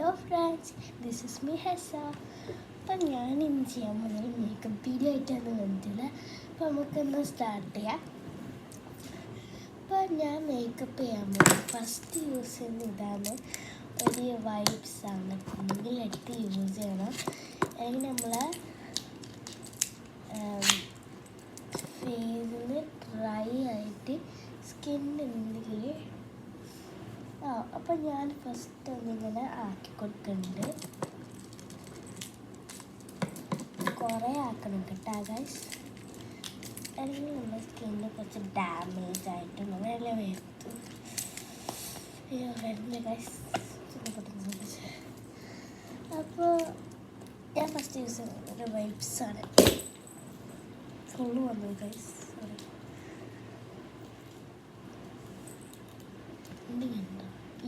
Hello friends, this is me Hesa. അപ്പം ഞാൻ ഇന്ന് ചെയ്യാൻ പോകുന്നത് മേക്കപ്പ് വീഡിയോ ആയിട്ടാണ് വന്നിട്ടുള്ളത്. അപ്പോൾ നമുക്കൊന്ന് സ്റ്റാർട്ട് ചെയ്യാം. അപ്പോൾ ഞാൻ മേക്കപ്പ് ചെയ്യാൻ പോകുന്നത് ഫസ്റ്റ് യൂസ് ചെയ്യുന്ന ഇതാണ്, ഒരു വൈപ്സാണ്. കുഞ്ഞിലെടുത്ത് യൂസ് ചെയ്യണം. അല്ലെങ്കിൽ നമ്മളെ ഫേസിന് ഡ്രൈ ആയിട്ട് സ്കിന്നുണ്ടെങ്കിൽ അപ്പം ഞാൻ ഫസ്റ്റ് ഒന്നിങ്ങനെ ആക്കി കൊടുക്കുന്നുണ്ട്. കുറേ ആക്കണം കേട്ടോ ഗൈസ്, അല്ലെങ്കിൽ നമ്മുടെ സ്കിന്നിന് കുറച്ച് ഡാമേജ് ആയിട്ട് നമ്മളെല്ലാം വരുത്തും. വരുന്നില്ല ഗൈസ്, അപ്പോൾ ഞാൻ ഫസ്റ്റ് യൂസ് ചെയ്യുന്നത് ഒരു വൈപ്സാണ്. ഫുള്ള് വന്നു ഗൈസ്, സോറി.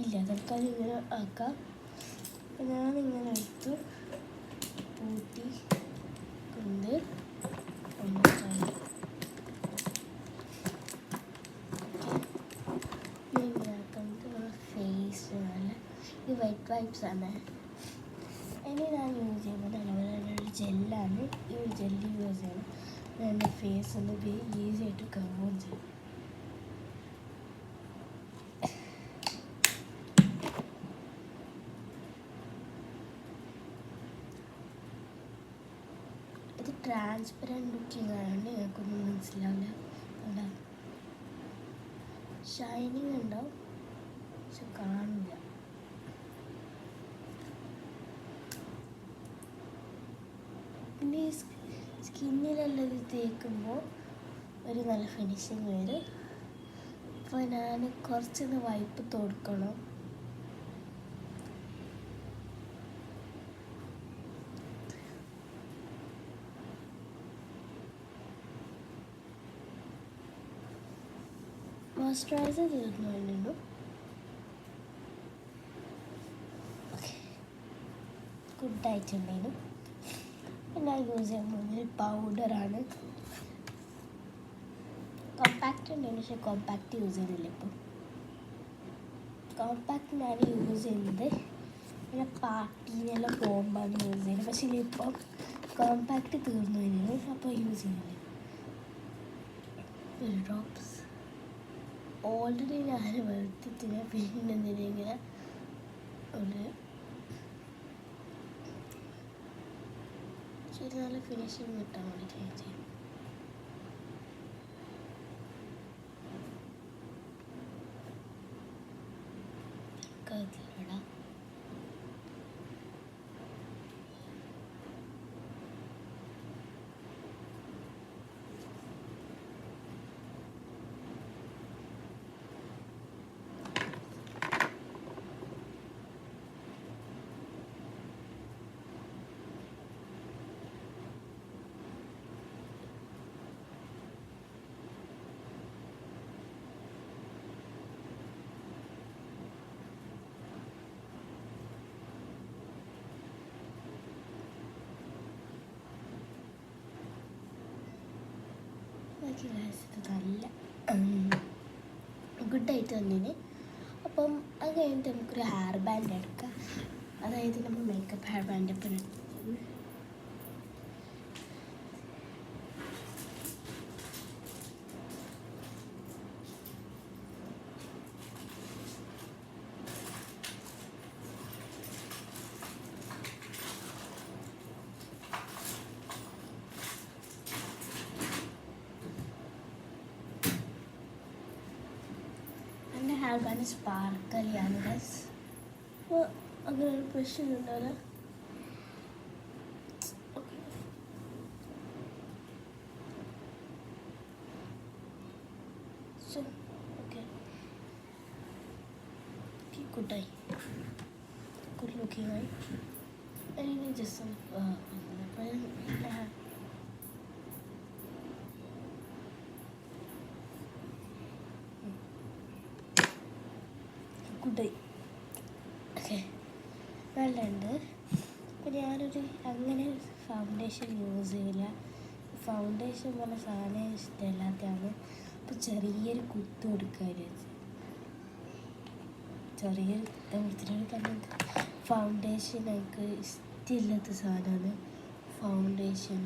ഇല്ല, തൽക്കാലം ഇങ്ങനെ ആക്കാം. അപ്പം ഞാനിങ്ങനെ എടുത്ത് പൂട്ടി കൊണ്ട് ഇങ്ങനെ ആക്കുന്നത് നമ്മുടെ ഫേസ് നല്ല ഇത് വൈറ്റ് വൈപ്സാണ്. ഇനി ഞാൻ യൂസ് ചെയ്യുന്നത് ഒരു ജെല്ലാണ്. ഈ ഒരു ജെല്ല് യൂസ് ചെയ്യണം. എൻ്റെ ഫേസ് ഒന്ന് ഈസി ആയിട്ട് കവർ ചെയ്യും. ഇത് ട്രാൻസ്പെറൻറ്റ് ലുക്കിംഗ് ആയതുകൊണ്ട് ഞങ്ങൾക്കൊന്നും മനസ്സിലാവില്ല. അവിടെ ഷൈനിങ് ഉണ്ടാവും, പക്ഷെ കാണില്ല. പിന്നെ ഈ സ്കിന്നിലെല്ലാം ഇത് തേക്കുമ്പോൾ ഒരു നല്ല ഫിനിഷിങ് വരും. അപ്പോൾ ഞാൻ കുറച്ചൊന്ന് വൈപ്പ് തൊടുക്കണം. മോയ്സ്ചറൈസർ തീർന്നു. ഗുഡായിട്ടുണ്ടായിരുന്നു. ഞാൻ യൂസ് ചെയ്യുന്നത് പൗഡറാണ്. കോമ്പാക്റ്റ് ഉണ്ടായിരുന്നു, പക്ഷേ കോമ്പാക്റ്റ് യൂസ് ചെയ്യുന്നില്ല ഇപ്പോൾ. കോമ്പാക്റ്റ് ഞാൻ യൂസ് ചെയ്യുന്നത് പിന്നെ പാർട്ടിയിലെല്ലാം പോകുമ്പോഴാണ് യൂസ് ചെയ്യുന്നത്. പക്ഷേ ഇപ്പം കോമ്പാക്റ്റ് തീർന്നു വരുന്നത്, അപ്പോൾ യൂസ് ചെയ്യുന്നില്ല. ഒരു ഡ്രോപ്സ് ഓൾറെഡി ഞാൻ വെളുത്തിട്ടില്ല, പിന്നെ ഇങ്ങനെ ഒരു ശരി നല്ല ഫിനിഷിങ് കിട്ടാൻ വേണ്ടി ട്രൈ ചെയ്യും. ഇടാം. ഇത് നല്ല ഗുഡായിട്ട് വന്നിന്. അപ്പം അത് കഴിഞ്ഞിട്ട് നമുക്കൊരു ഹെയർ ബാൻഡ് എടുക്കാം. അതായത് നമ്മൾ മേക്കപ്പ് ഹെയർ ബാൻഡ് ഇപ്പം ഹെയർ ബാൻഡ് സ്പാർക്കലിയാണ് ഗൈസ്. അപ്പോൾ അങ്ങനെ ഒരു പ്രശ്നം ഉണ്ടാവില്ല. ഗുഡായി, ഗുഡ് ലുക്കിംഗ് ആയി. എനിക്ക് ജസ്റ്റ് ഗുഡായി. ഓക്കെ, നല്ലുണ്ട്. അപ്പോൾ ഞാനൊരു അങ്ങനെ ഫൗണ്ടേഷൻ യൂസ് ചെയ്യില്ല. ഫൗണ്ടേഷൻ പറഞ്ഞ സാധനം ഇഷ്ടമില്ലാത്തതാണ്. അപ്പോൾ ചെറിയൊരു കുത്ത് കൊടുക്കാൻ ചെറിയൊരു കുത്ത കൊടുത്തിട്ടാണ് ഫൗണ്ടേഷൻ എനിക്ക് ഇഷ്ടമില്ലാത്ത സാധനമാണ് ഫൗണ്ടേഷൻ.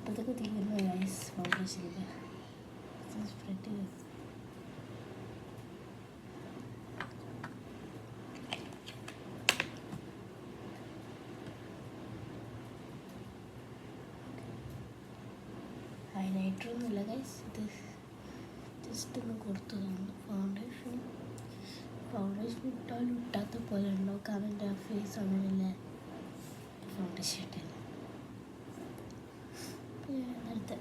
അതൊക്കെ തീരുന്നു ഗൈസ്. ഫൗണ്ടേഷൻ സ്പ്രെഡ് ചെയ്ത് ഹൈലൈറ്ററൊന്നുമില്ല ഗൈസ്, ഇത് ജസ്റ്റ് ഒന്ന് കൊടുത്തതാണ്. ഫൗണ്ടേഷൻ ഇട്ടാലും ഇട്ടാത്ത പോലെ ഉണ്ടോ? കാരണം എൻ്റെ ഫേസ് അങ്ങനെയല്ല ഫൗണ്ടേഷൻ ഇട്ടില്ല. അടുത്ത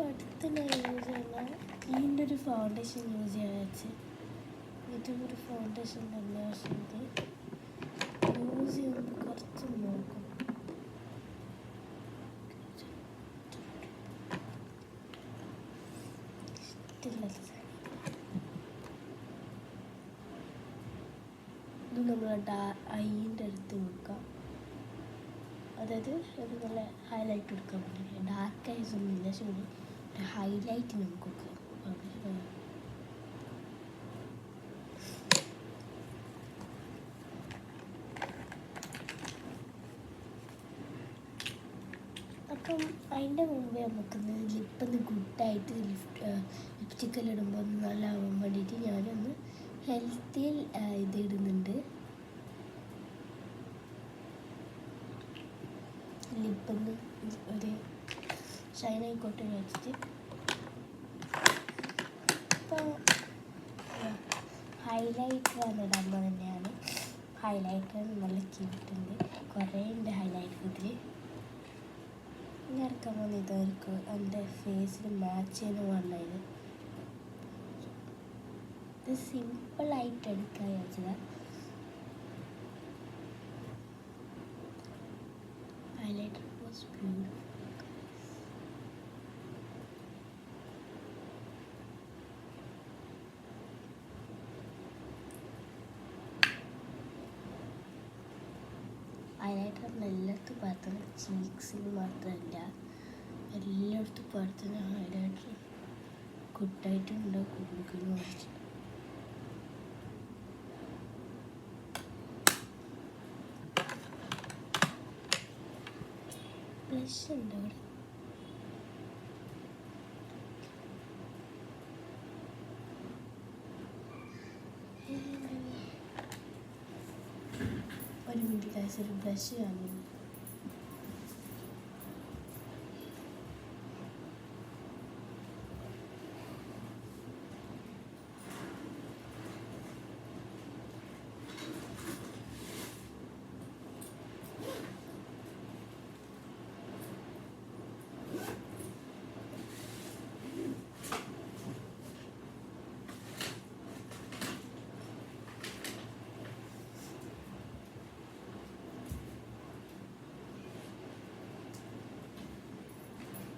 അടുത്ത് ഞാൻ യൂസ് ചെയ്യുന്ന ഇതിൻ്റെ ഒരു ഫൗണ്ടേഷൻ യൂസ് ചെയ്യാൻ വെച്ച് ഇതും ഒരു ഫൗണ്ടേഷൻ തന്നെ. പക്ഷേ ഇത് യൂസ് ചെയ്യുമ്പോൾ കുറച്ച് നോക്കും. ഇത് നമ്മൾ ഐൻ്റെ അടുത്ത് കൊടുക്കാം. അതായത് ഒരു നല്ല ഹൈലൈറ്റ് കൊടുക്കാൻ വേണ്ടി. ഡാർക്ക് ഐസ് ഒന്നുമില്ല, പക്ഷേ ഒരു ഹൈലൈറ്റ് നമുക്ക് കൊടുക്കാം. അപ്പം അതിൻ്റെ മുമ്പേ നമുക്കൊന്ന് ലിപ്പൊന്ന് ഗുഡായിട്ട് ലിപ്സ്റ്റിക്കെല്ലാം ഇടുമ്പോൾ ഒന്ന് നല്ല ആവാൻ വേണ്ടിയിട്ട് ഞാനൊന്ന് ഹെൽത്തിയിൽ ഇത് ഇടുന്നുണ്ട്. ലിപ്പൊന്ന് ഒരു ഷൈൻ ആയിക്കോട്ടെ വെച്ചിട്ട്. അപ്പോൾ ഹൈലൈറ്റർ ഇടുമ്പോൾ തന്നെയാണ്. ഹൈലൈറ്റർ നല്ല ക്യൂട്ടുണ്ട്, കുറേ ഉണ്ട് ഹൈലൈറ്റർ ഇതിൽ. ഇനി ഇറക്കാൻ പോകുന്ന ഇതായിരിക്കും എൻ്റെ ഫേസിൽ മാച്ച് ചെയ്യുന്ന വണ്ണത്. ഇത് സിമ്പിളായിട്ട് എടുക്കാൻ വെച്ചതാണ്. Highlighter was beautiful. ഹൈലൈറ്റർ എല്ലായിടത്തും പരത്തുന്ന, ചീക്സിൽ മാത്രമല്ല എല്ലായിടത്തും പരത്തുന്ന ഹൈലൈറ്റർ ഗുഡായിട്ടുണ്ട്. കുടുക്കുന്നു കുറച്ച് ബ്ലഷ് ഉണ്ട് അവിടെ. ഒരു മിനിറ്റ് ഗൈസ്, ഒരു ബ്ലഷ് കാണുന്നു.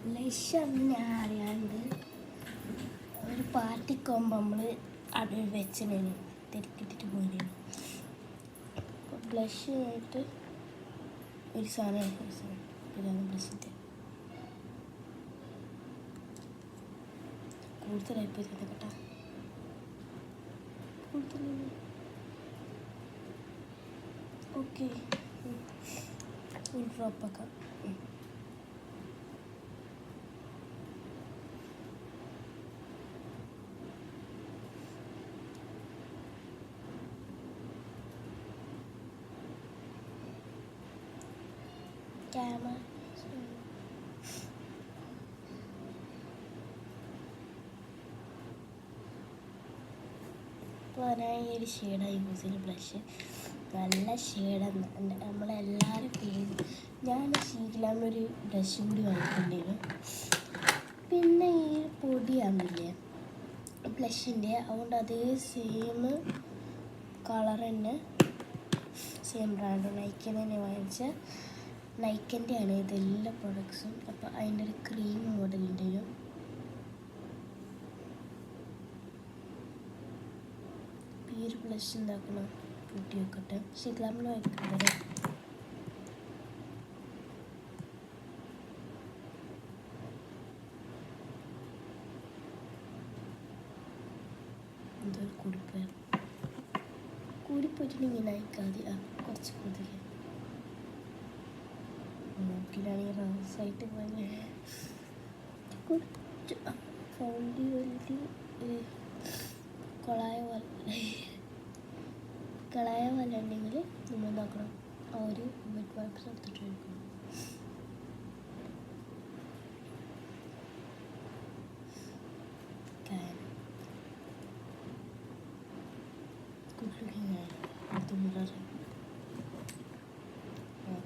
ബ്ലഷ് ഞാൻ അറിയാണ്ട് ഒരു പാർട്ടിക്ക് പോകുമ്പോൾ നമ്മൾ അത് വെച്ചിനു തിരക്കിട്ടിട്ട് പോയിരുന്നു. അപ്പോൾ ബ്ലഷ് ആയിട്ട് ഒരു സാധനം ഇതാണ് ബ്ലഷിൻ്റെ. കൂടുതലായിപ്പോയി തന്നെ കേട്ടോ, കൂടുതൽ. ഓക്കെ, ഒരു ഡ്രോപ്പൊക്കെ camera. ഇപ്പോൾ ഞാൻ ഈ ഒരു ഷെയ്ഡാണ് യൂസ് ചെയ്യുന്ന ബ്ലഷ്. നല്ല ഷെയ്ഡാണ് നമ്മളെല്ലാവരും പേര്. ഞാൻ ഷീലാന്നൊരു ബ്ലഷും കൂടി വാങ്ങിയിട്ടുണ്ടായിരുന്നു. പിന്നെ ഈ പൊടിയാണില്ലേ ബ്ലഷിൻ്റെ, അതുകൊണ്ട് അതേ സെയിം കളർ തന്നെ, സെയിം ബ്രാൻഡ് നൈക്കിൽ തന്നെ വാങ്ങിച്ച നൈക്കിൻ്റെ ആണ് ഇതെല്ലാ പ്രൊഡക്ട്സും. അപ്പോൾ അതിൻ്റെ ഒരു ക്രീം മോഡലിൻ്റെ ഒരു ഈ ഒരു ബ്ലഷ് ഉണ്ടാക്കണം. കൂട്ടി വെക്കട്ടെ, ഷിഗ്ലാമിൽ വയ്ക്കുന്നത്. എന്തൊരു കൂടിപ്പോയിട്ടുണ്ടെങ്കിൽ നയിക്കാതെ കുറച്ച് കൊതുക് മൂക്കിലാണെങ്കിൽ റൗസായിട്ട് പോലെ കുറച്ച് സൗണ്ട് വലിയ കളായ പോലെ ഉണ്ടെങ്കിൽ നമ്മൾ നോക്കണം ആ ഒരു ബെഡ് വൈപ്സ് എടുത്തിട്ട് കഴിക്കണം.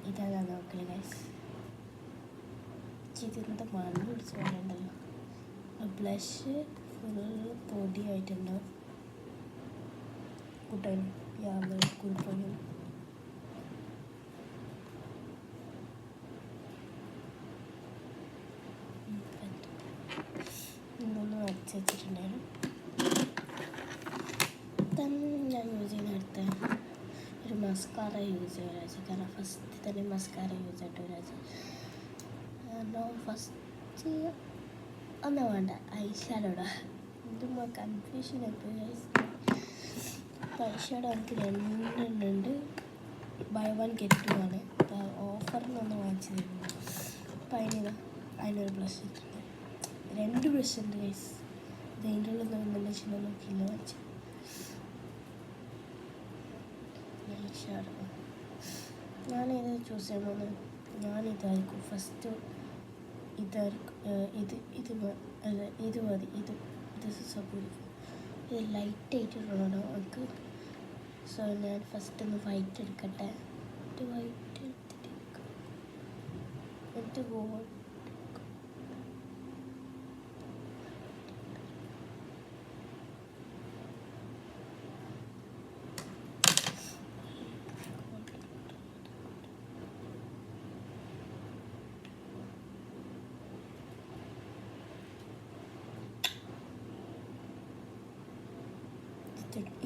ഇതാണ് നോക്കല് ഗൈസ്. ഇതിൻ്റെ മണ്ണ് പിടിച്ച് പോലുണ്ടല്ലോ. Blush full പൊടിയായിട്ടുണ്ടാവും. കൂട്ടാനും കുറിപ്പൊന്നും ഇന്നൊന്ന് വരച്ച് വെച്ചിട്ടുണ്ടായിരുന്നു. ഞാൻ യൂസ് ചെയ്യുന്ന അടുത്ത ഒരു മസ്കാറ യൂസ് ചെയ്യുക ഒരാഴ്ച. കാരണം ഫസ്റ്റ് തന്നെ മസ്കാറ യൂസ് ചെയ്തിട്ട് ഒരാഴ്ച. കാരണം ഫസ്റ്റ് ഒന്നും വേണ്ട ഐഷാഡോടാ. എന്തും കൺഫ്യൂഷൻ ആയിപ്പോയി. ഐഷാഡോ എനിക്ക് 2 ഉണ്ട്. ബൈ 1 get 2 ആണ്. ഓഫറിനൊന്ന് വാങ്ങിച്ചു തരുന്നു. അപ്പം അതിനൊരു ബ്ലഷ് ഇട്ടുണ്ട്. 2 ബ്ലഷ് ഉണ്ട് ഗൈസ്. ഇതിൻ്റെ ഉള്ളിൽ നിന്ന് ലക്ഷം നോക്കിയില്ല വാങ്ങിച്ചു. ഞാനിത് ചൂസ് ചെയ്യണമെന്ന് ഞാനിതായിരിക്കും ഫസ്റ്റ്. ഇത് മതി. ഇത് സപ്പോർട്ട് ഇത് ലൈറ്റായിട്ടുള്ളതാണ് നമുക്ക്. സോ ഞാൻ ഫസ്റ്റ് ഒന്ന് വൈറ്റ് എടുക്കട്ടെ. വൈറ്റ് എടുത്തിട്ട് എന്നിട്ട് ഗോൾഡ്.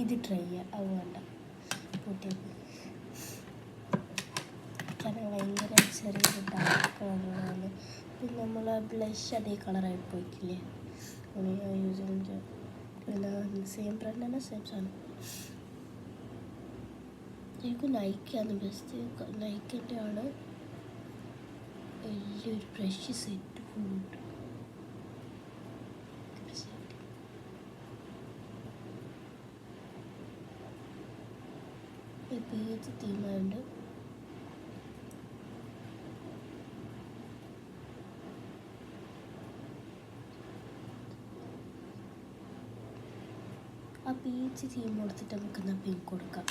ഇത് ട്രൈ ചെയ്യുക. അത് വേണ്ട കൂട്ടിയത്. കാരണം ഭയങ്കര ചെറിയൊരു ഡാർക്ക് കളറാണ്. പിന്നെ നമ്മൾ ബ്ലഷ് അതേ കളറായി പോയിക്കില്ലേ. യൂസ് ചെയ്യുന്നത് പിന്നെ സെയിം ബ്രാൻഡ് തന്നെ സെയിം സാധനം. എനിക്ക് നൈക്കാണ് ബെസ്റ്റ്. നൈക്കിൻ്റെ ആണ് വലിയൊരു ബ്രഷ് സെറ്റ് ഫുൾ. പേജ് തീമുണ്ട്. ആ പേജ് തീം കൊടുത്തിട്ട് നമുക്ക് പിങ്ക് കൊടുക്കാം.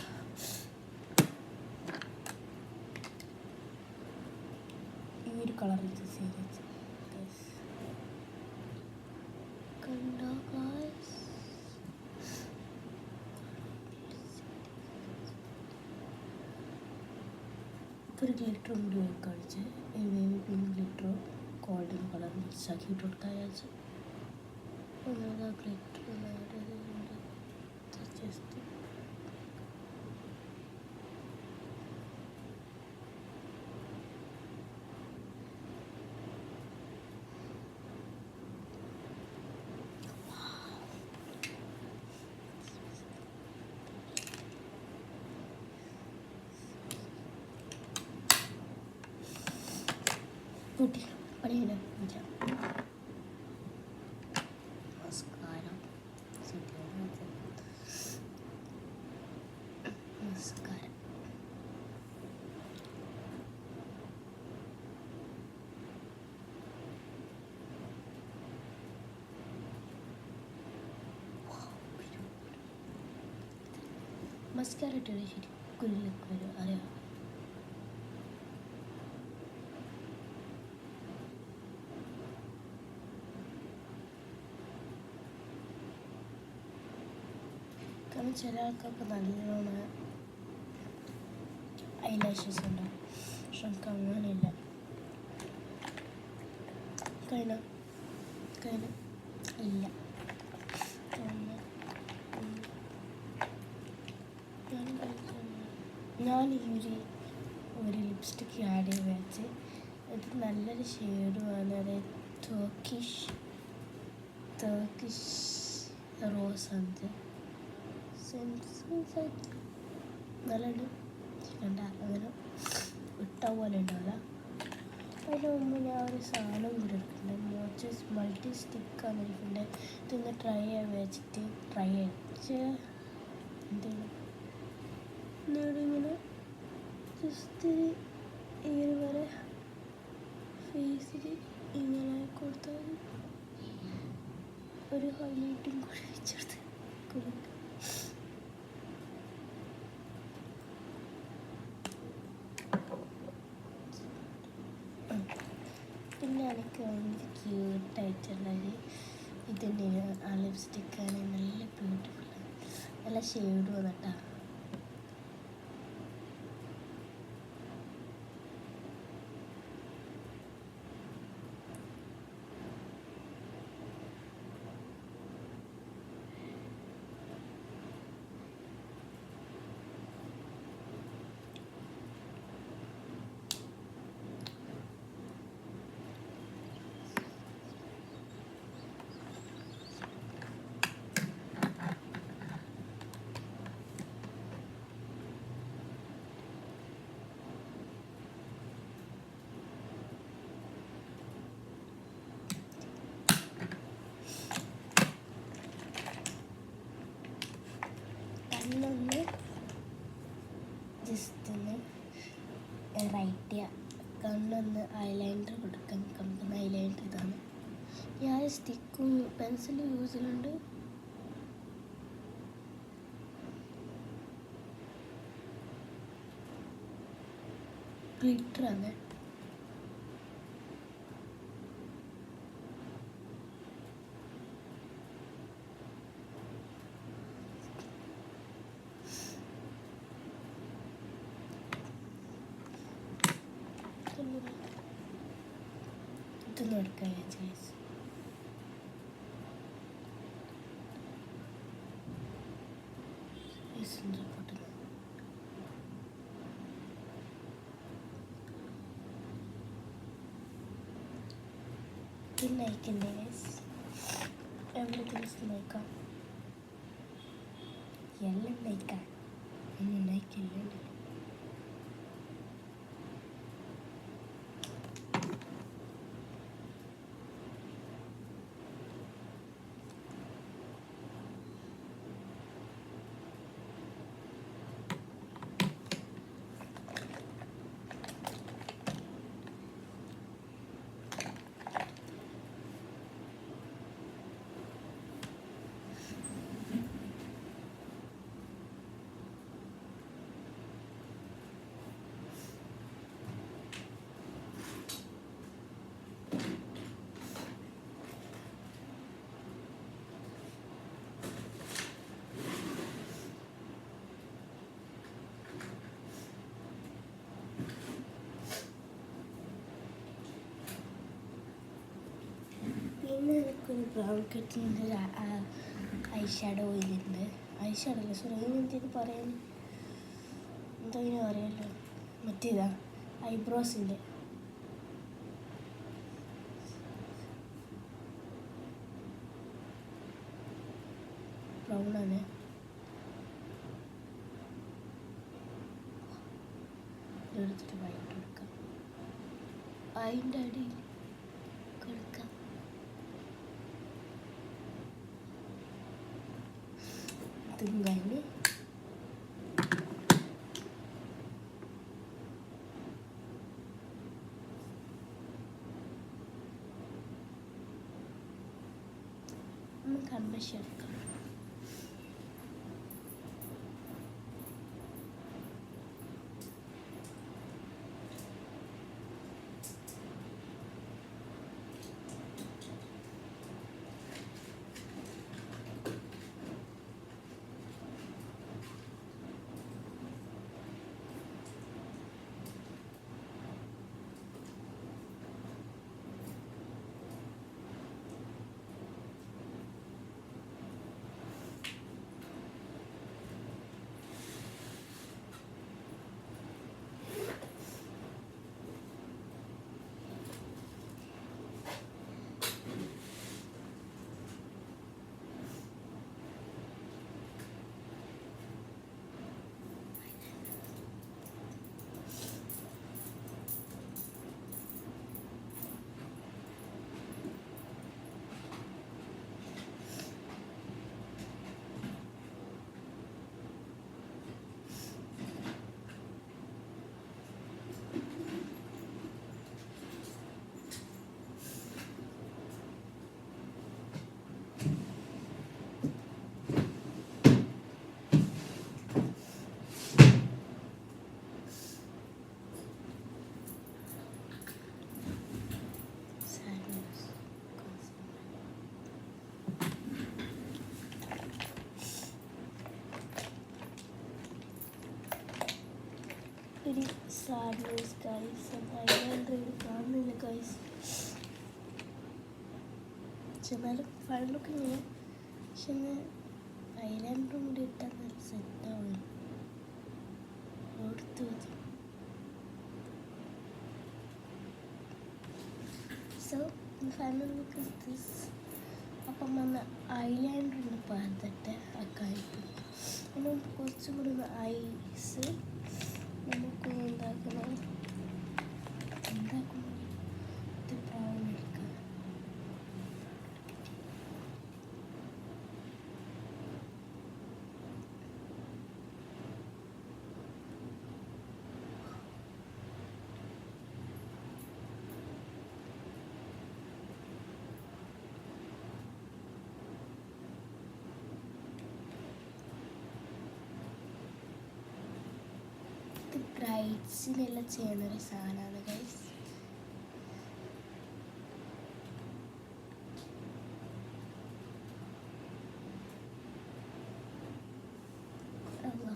ഈ ഒരു കളർ സീരീസ് കണ്ടോ ഗൈസ്. ഒരു ഗ്ലിറ്ററും കൂടി കഴിച്ച് പിങ്ക് ഗ്ലിറ്ററോ ഗോൾഡൻ കളർ മിക്സാക്കിയിട്ട് കൊടുക്കാൻ വിചാരിച്ചു. ഗ്ലിറ്റർ ജസ്റ്റ് കൂട്ടി പണിയില്ല. നമസ്കാരം. നമസ്കാരം. മസ്കാര ഇട്ടൊരു ശരി കുരുലൊക്കെ വരും അറിയാം. കാരണം ചില ആൾക്കാർക്ക് നല്ലോണം ഐലാഷസ് ഉണ്ടാവും. പക്ഷെ നമുക്ക് അങ്ങനെയില്ല. കഴിഞ്ഞ ഇല്ല. ഞാൻ ഈ ഒരു ലിപ്സ്റ്റിക്ക് ആഡ് ചെയ്ത് വെച്ച് ഇത് നല്ലൊരു ഷെയ്ഡുമാണ്. അതായത് ടർക്കിഷ് റോസ് ആണ്. സെൻസ് മീൻസ് നല്ലുണ്ട് കണ്ട അങ്ങനെ ഇട്ട പോലെ ഉണ്ടാവില്ല. അതിന് മുമ്പ് ഞാൻ ഒരു സാധനം കൂടെ എടുക്കുന്നുണ്ട്. മോച്ചസ് മൾട്ടി സ്റ്റിക്കാണ് ഇരിക്കുന്നത്. ഇതൊന്ന് ട്രൈ ചെയ്യാൻ വെച്ചിട്ട് ട്രൈ അയച്ച് എന്താണ് ഇങ്ങനെ ജസ്റ്റ് ഇങ്ങനെ വരെ ഫേസിൽ ഇങ്ങനെ കൊടുത്താൽ ഒരു ഹൈലൈറ്റും കൂടി വെച്ചെടുത്ത് കൊടുക്കുക. പിന്നെ എനിക്ക് ഭയങ്കര ക്യൂട്ടായിട്ടുള്ളത് ഇതിൻ്റെ ആ ലിപ്സ്റ്റിക്കാണ്. നല്ല ബ്യൂട്ടിഫുള്ളാണ്, നല്ല ഷെയ്ഡ് വന്നിട്ടാ. കണ്ണൊന്ന് ജസ്റ്റ് ഒന്ന് റൈറ്റ് ചെയ്യുക. കണ്ണൊന്ന് ഐലൈനർ കൊടുക്കാൻ കമ്പനി ഐലൈനർ ഇതാണ്. ഞാൻ സ്റ്റിക്കും പെൻസിലും യൂസ് ചെയ്യുന്നുണ്ട്. ഗ്ലിറ്ററാണ്. ഇതൊന്നും എടുക്കാൻ ഗൈസ്. പിന്നെ അയക്കണ്ടേ ഗൈസ്, എവിടെ ദിവസം നോക്കാം. എല്ലാം നയിക്കാം, ഒന്നും നയിക്കില്ല. പിന്നെ എനിക്കൊരു ബ്രൗൺ കട്ടിൻ്റെ ഐ ഷാഡോ ഇതിൻ്റെ ഐ ഷാഡോ അല്ല, സോറി, ഇതിനെന്ത് പറയാൻ എന്തോ ഇങ്ങനെ പറയാമല്ലോ, മറ്റേതാ ഐബ്രോസിൻ്റെ ബ്രൗണാണ്. ഇതെടുത്തിട്ട് വൈറ്റ് കൊടുക്കാം, അതിൻ്റെ അടിയിൽ കൊടുക്കാം. ഇതും കഴിഞ്ഞ് കൺവെൻഷൻ എടുക്കാം. Sad news guys. ഐലൈനർ കാണുന്നില്ല ഗൈസ്. എന്നാലും ഫൺ ലുക്ക് ചെയ്യാം. പക്ഷെ ഐലൈനറും കൂടി ഇട്ടാൽ നല്ല സെറ്റാവും. കൊടുത്തു so final look is this. അപ്പം വന്ന് ഐലൈനർ ഒന്ന് പാർത്തിട്ട് അക്കായിട്ട് നമുക്ക് കുറച്ചും കൂടി ഒന്ന് ഐസ് നമുക്ക് ഉണ്ടാക്കണം. ഇത് ബ്രൗൺ എടുക്കുക. ബ്രൈഡ്സിനെല്ലാം ചെയ്യുന്നൊരു സാധനമാണ് ഗൈസ്.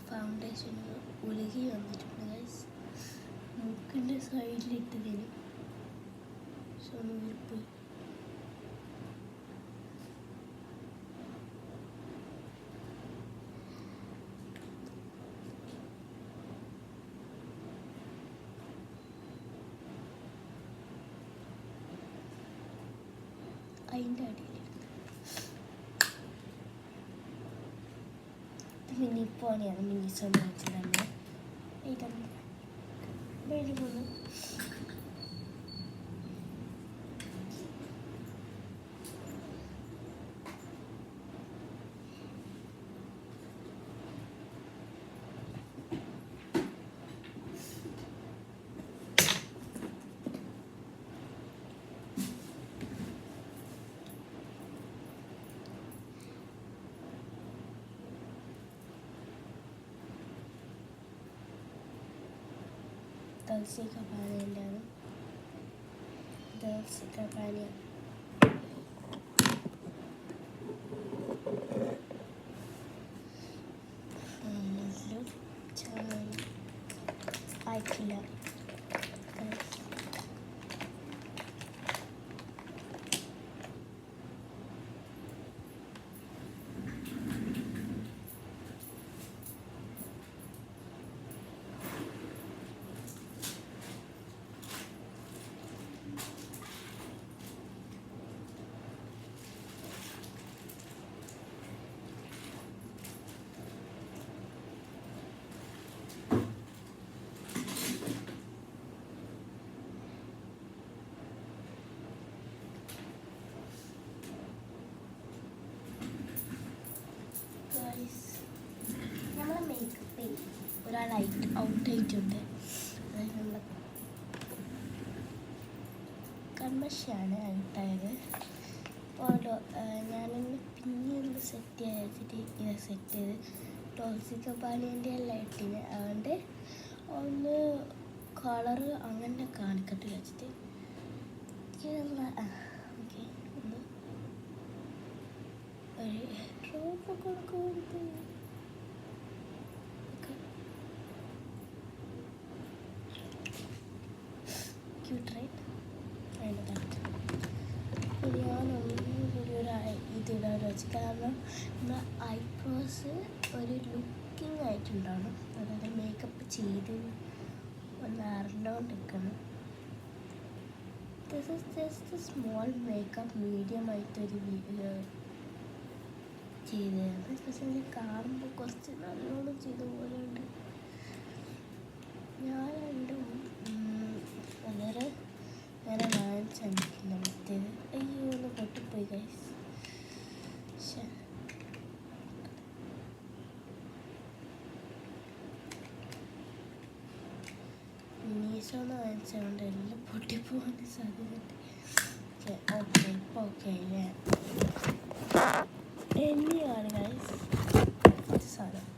ഫൗണ്ടേഷൻ ഉലുകി വന്നിട്ടുണ്ട് ഗൈസ്. മൂക്കിൻ്റെ സൈഡിലിട്ട് തരും. സോ പോയി അതിൻ്റെ അടിയിൽ മിനിപ്പോനെയാണ് മിനിസോ വാങ്ങിച്ചത്. ഇതൊന്ന് മെഴുകുന്നു. Dolce & Gabbana. Dolce & Gabbana. ആയിട്ടില്ല. നമ്മളെ മേക്കപ്പിൽ ഒരാളായിട്ട് ഔട്ടായിട്ടുണ്ട്. അതായത് നമ്മളെ കൺമഷിയാണ് ഔട്ടായത്. അപ്പോൾ ഞാനൊന്ന് പിന്നെയൊന്ന് സെറ്റ് ചെയ്തിട്ട് ഇത് സെറ്റ് ചെയ്ത് ഡോൾസി ഗബ്ബാനേൻ്റെ എല്ലാം ഇട്ടിന്. അതുകൊണ്ട് ഒന്ന് കളറ് അങ്ങനെ കാണിക്കട്ടെ വെച്ചിട്ട് ഓക്കെ ഒന്ന് ഒരു ഡ്രോപ്പ് കൊടുക്കുന്നത്. Cute right? ഞാനൊന്നുകൂടി ഇതിടാൻ വെച്ച്, കാരണം നമ്മുടെ ഐബ്രോസ് ഒരു ലുക്കിംഗ് ആയിട്ടുണ്ടാവണം. അതായത് മേക്കപ്പ് ചെയ്ത് ഒന്ന് അറിഞ്ഞുകൊണ്ടിരിക്കണം. This is just small makeup medium ആയിട്ടൊരു ചെയ്തതാണ്. പക്ഷെ കാണുമ്പോൾ കുറച്ച് നല്ലോണം ചെയ്ത പോലെ ഉണ്ട്. ഞാൻ രണ്ടും വളരെ വേറെ വാങ്ങിച്ചില്ല. മറ്റേത് അയ്യോ ഒന്ന് പൊട്ടിപ്പോയി ഗൈസ്. മീഷോന്ന് വാങ്ങിച്ചതുകൊണ്ട് എല്ലാം പൊട്ടിപ്പോകാൻ സാധ്യതയുണ്ട്. ഓക്കെ ഇപ്പോൾ ഓക്കെ അല്ലേ? എന്നെയാണ് ഗൈസ് സാധനം.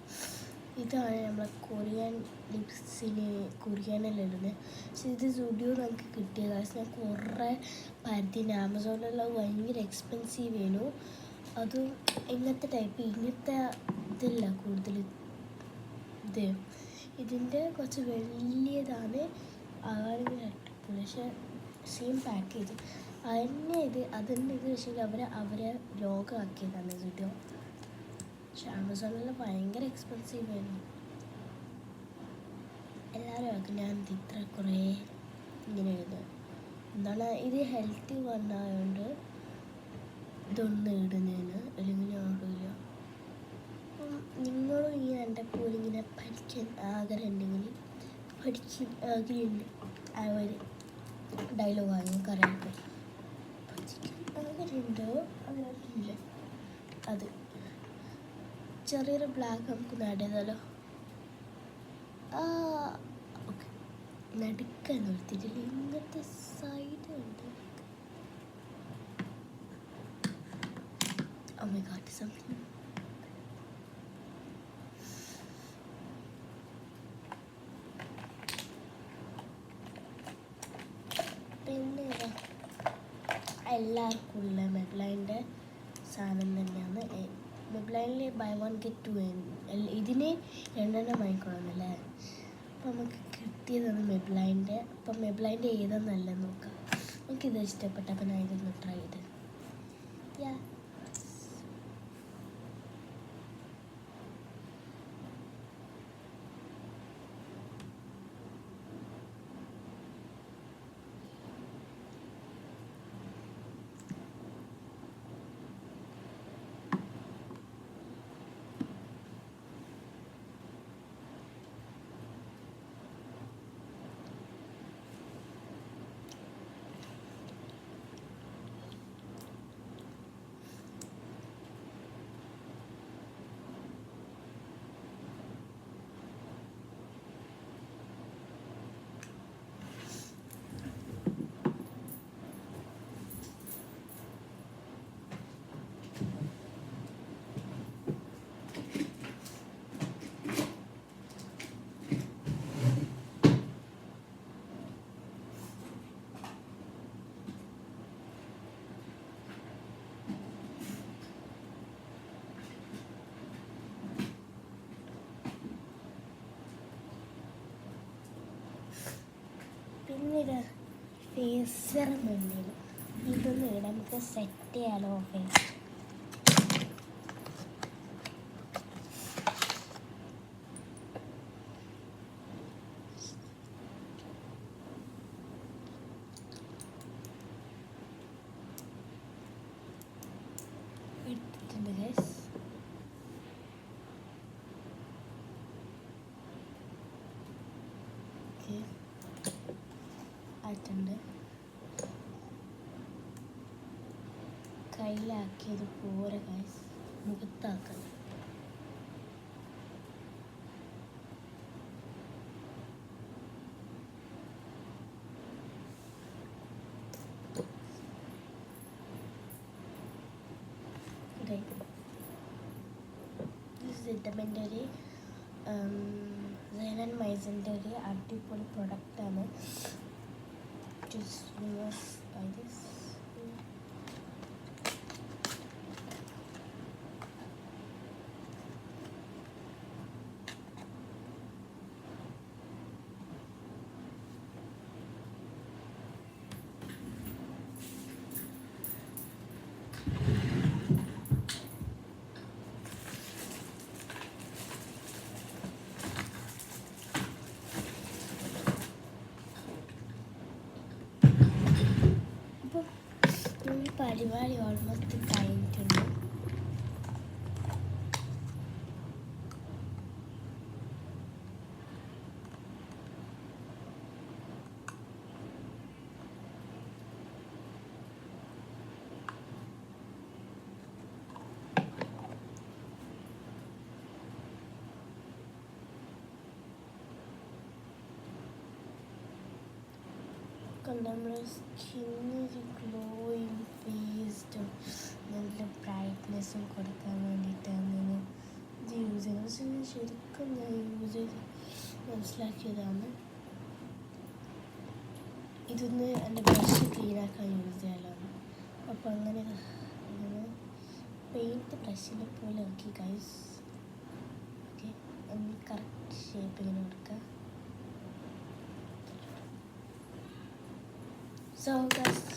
ഇതാണ് നമ്മളെ കൊറിയൻ ലിപ്സിന് കൊറിയനിലിടുന്നത്. പക്ഷെ ഇത് സ്റ്റുഡിയോ നമുക്ക് കിട്ടിയത്. ഗൈസ് ഞാൻ കുറേ പരത്തിന് ആമസോണിലെല്ലാം ഭയങ്കര എക്സ്പെൻസീവ് ആയിരുന്നു. അതും ഇങ്ങനത്തെ ടൈപ്പ് ഇങ്ങനത്തെ ഇതില്ല കൂടുതൽ. ഇത് ഇതിൻ്റെ കുറച്ച് വലിയതാണ്, ആണെങ്കിൽ അടിപൊളി. പക്ഷേ സെയിം പാക്കേജ് അതിൻ്റെ ഇത് വെച്ചാൽ അവരെ ലോഗാക്കിയതാണ് വീഡിയോ. പക്ഷെ ആമസോണിൽ ഭയങ്കര എക്സ്പെൻസീവ് ആയിരുന്നു. എല്ലാവരും ആക്കും ഞാൻ ഇത്ര കുറേ ഇങ്ങനെ എഴുതുന്നത്. എന്താണ് ഇത് ഹെൽത്തി വന്നതുകൊണ്ട് ഇതൊന്നും ഇടുന്നതിന്, അല്ലെങ്കിൽ ഞാൻ ഇടില്ല. നിങ്ങളും ഇങ്ങനെ എൻ്റെ പോലെ ഇങ്ങനെ പഠിക്കാൻ ആഗ്രഹം ഉണ്ടെങ്കിൽ പഠിക്കാൻ ആഗ്രഹമുണ്ട് അവർ ഡയലോഗ് ആകും അറിയാം. പഠിക്കാൻ ആഗ്രഹമുണ്ടോ അറിയില്ല. അത് ചെറിയൊരു ബ്ലാക്ക് നമുക്ക് നടുന്നല്ലോ. ഓക്കെ, നടുക്കാൻ നിർത്തിയിട്ടില്ല, ഇങ്ങനത്തെ സൈഡ് ഉണ്ട്. Oh my god, something. പിന്നെ എല്ലാവർക്കും ഉള്ള മെബ്ലൈൻ്റെ സാധനം തന്നെയാണ്. മെബ്ലൈനിൽ ബൈ 1 get 2 ഇതിന് 2 വാങ്ങിക്കണമെന്നല്ലേ. അപ്പോൾ നമുക്ക് കിട്ടിയതാണ് മെബ്ലൈൻ്റെ. അപ്പം മെബ്ലൈൻ്റെ ഏതാണ് നല്ലത് നോക്കാം. നമുക്കിത് ഇഷ്ടപ്പെട്ടപ്പോൾ ഞാൻ ഇതൊന്ന് ട്രൈ ചെയ്ത്. പിന്നെ ഫേസർ മുന്നിൽ ഇതൊന്നും ഇടാം, നമുക്ക് സെറ്റ് ചെയ്യാലോ ഫേസ്. ഇട്ടിട്ടുണ്ട് ഗൈസ്. ഓക്കെ ആയിട്ടുണ്ട്. കയ്യിലാക്കിയത് പോരെ ഗൈസ്, മുഖത്താക്കണം. ഇതിൻ്റെ ഒരു സൈലൻ മൈസിൻ്റെ ഒരു അടിപൊളി പ്രൊഡക്റ്റാണ്. Just buy this. പരിപാടി ഓൾമോസ്റ്റ് കഴിഞ്ഞിട്ടുണ്ട്. നമ്മുടെ സ്കിന്നിന് ഗ്ലോയിങ് ഫേസും നല്ല ബ്രൈറ്റ്നെസ്സും കൊടുക്കാൻ വേണ്ടിയിട്ടാണ് ഇത് യൂസ് ചെയ്യുന്നത്. പക്ഷേ ശരിക്കും ഞാൻ യൂസ് ചെയ്ത് മനസ്സിലാക്കിയതാണ്. ഇതൊന്ന് എൻ്റെ ബ്രഷ് ക്ലീനാക്കാൻ യൂസ് ചെയ്യാനാണ്. അപ്പോൾ അങ്ങനെ പെയിൻറ്റ് ബ്രഷിനെ പോലെ ആക്കി ഗൈസ്. ഓക്കെ, കറക്റ്റ് ഷേപ്പ് ഇങ്ങനെ കൊടുക്കുക. So guys